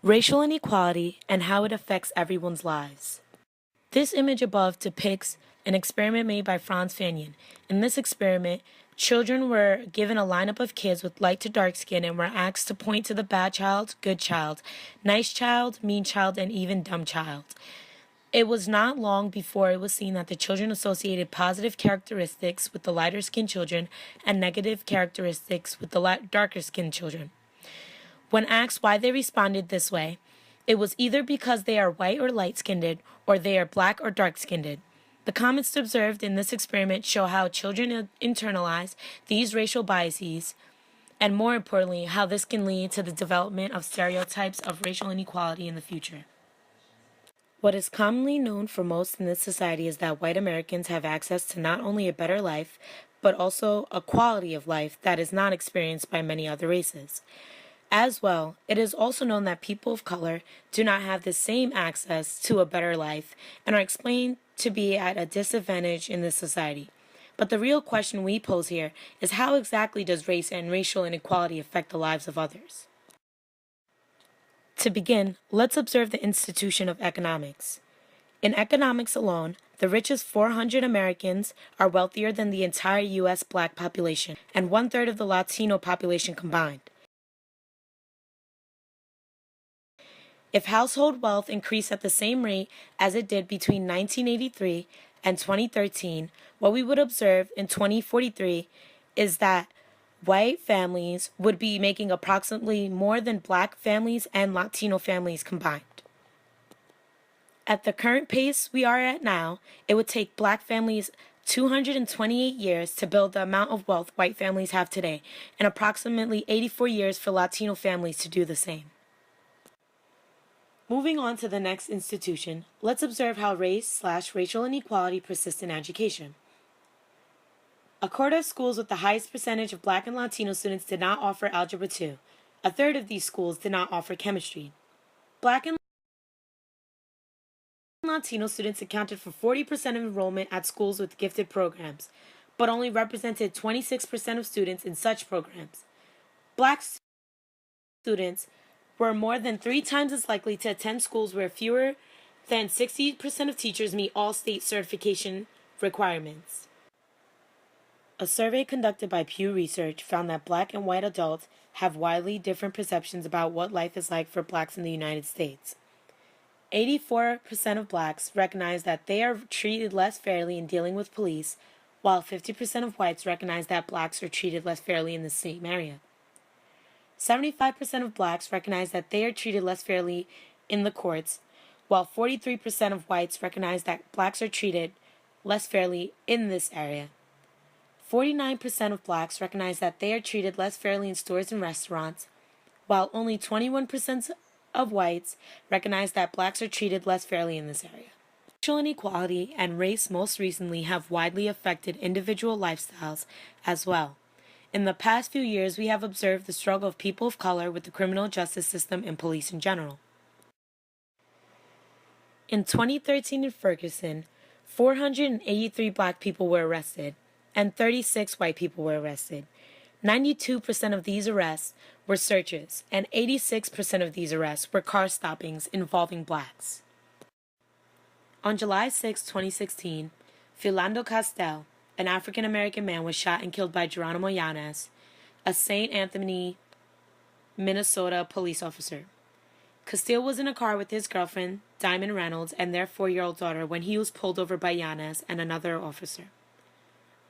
Racial inequality and how it affects everyone's lives. This image above depicts an experiment made by Franz Fanon. In this experiment, children were given a lineup of kids with light to dark skin and were asked to point to the bad child, good child, nice child, mean child, and even dumb child. It was not long before it was seen that the children associated positive characteristics with the lighter skinned children and negative characteristics with the darker skinned children. When asked why they responded this way, it was either because they are white or light-skinned, or they are black or dark-skinned. The comments observed in this experiment show how children internalize these racial biases, and more importantly, how this can lead to the development of stereotypes of racial inequality in the future. What is commonly known for most in this society is that white Americans have access to not only a better life, but also a quality of life that is not experienced by many other races. As well, it is also known that people of color do not have the same access to a better life and are explained to be at a disadvantage in this society. But the real question we pose here is how exactly does race and racial inequality affect the lives of others? To begin, let's observe the institution of economics. In economics alone, the richest 400 Americans are wealthier than the entire U.S. black population and one-third of the Latino population combined. If household wealth increased at the same rate as it did between 1983 and 2013, what we would observe in 2043 is that white families would be making approximately more than black families and Latino families combined. At the current pace we are at now, it would take black families 228 years to build the amount of wealth white families have today, and approximately 84 years for Latino families to do the same. Moving on to the next institution, let's observe how race/racial inequality persists in education. A quarter of schools with the highest percentage of black and Latino students did not offer Algebra 2. A third of these schools did not offer chemistry. Black and Latino students accounted for 40% of enrollment at schools with gifted programs, but only represented 26% of students in such programs. Black students were more than 3 times as likely to attend schools where fewer than 60% of teachers meet all state certification requirements. A survey conducted by Pew Research found that black and white adults have widely different perceptions about what life is like for blacks in the United States. 84% of blacks recognize that they are treated less fairly in dealing with police, while 50% of whites recognize that blacks are treated less fairly in the same area. 75% of blacks recognize that they are treated less fairly in the courts, while 43% of whites recognize that blacks are treated less fairly in this area. 49% of blacks recognize that they are treated less fairly in stores and restaurants, while only 21% of whites recognize that blacks are treated less fairly in this area. Racial inequality and race most recently have widely affected individual lifestyles as well. In the past few years, we have observed the struggle of people of color with the criminal justice system and police in general. In 2013 in Ferguson, 483 black people were arrested, and 36 white people were arrested. 92% of these arrests were searches, and 86% of these arrests were car stoppings involving blacks. On July 6, 2016, Philando Castile, an African-American man, was shot and killed by Geronimo Yanez, a St. Anthony, Minnesota police officer. Castile was in a car with his girlfriend, Diamond Reynolds, and their 4-year-old daughter when he was pulled over by Yanez and another officer.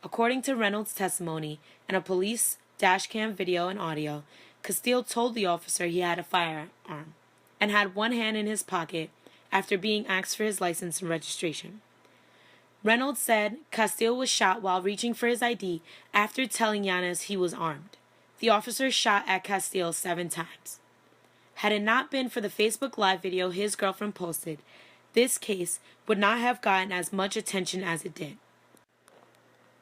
According to Reynolds' testimony and a police dashcam video and audio, Castile told the officer he had a firearm and had one hand in his pocket after being asked for his license and registration. Reynolds said Castile was shot while reaching for his ID after telling Yanez he was armed. The officer shot at Castile 7 times. Had it not been for the Facebook Live video his girlfriend posted, this case would not have gotten as much attention as it did.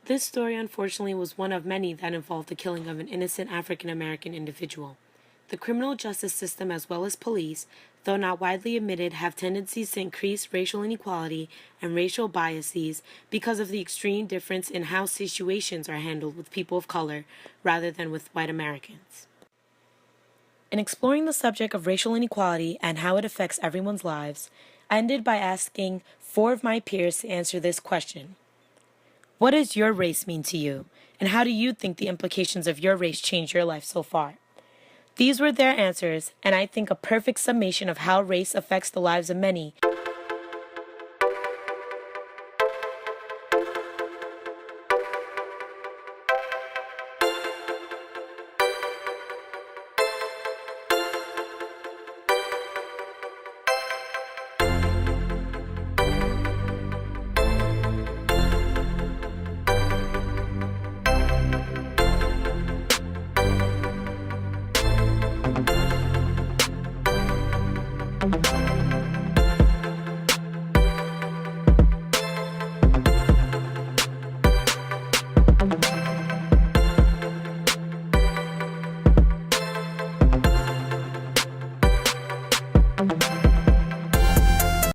This story, unfortunately, was one of many that involved the killing of an innocent African-American individual. The criminal justice system, as well as police, though not widely admitted, have tendencies to increase racial inequality and racial biases because of the extreme difference in how situations are handled with people of color rather than with white Americans. In exploring the subject of racial inequality and how it affects everyone's lives, I ended by asking 4 of my peers to answer this question. What does your race mean to you? And how do you think the implications of your race changed your life so far? These were their answers, and I think a perfect summation of how race affects the lives of many.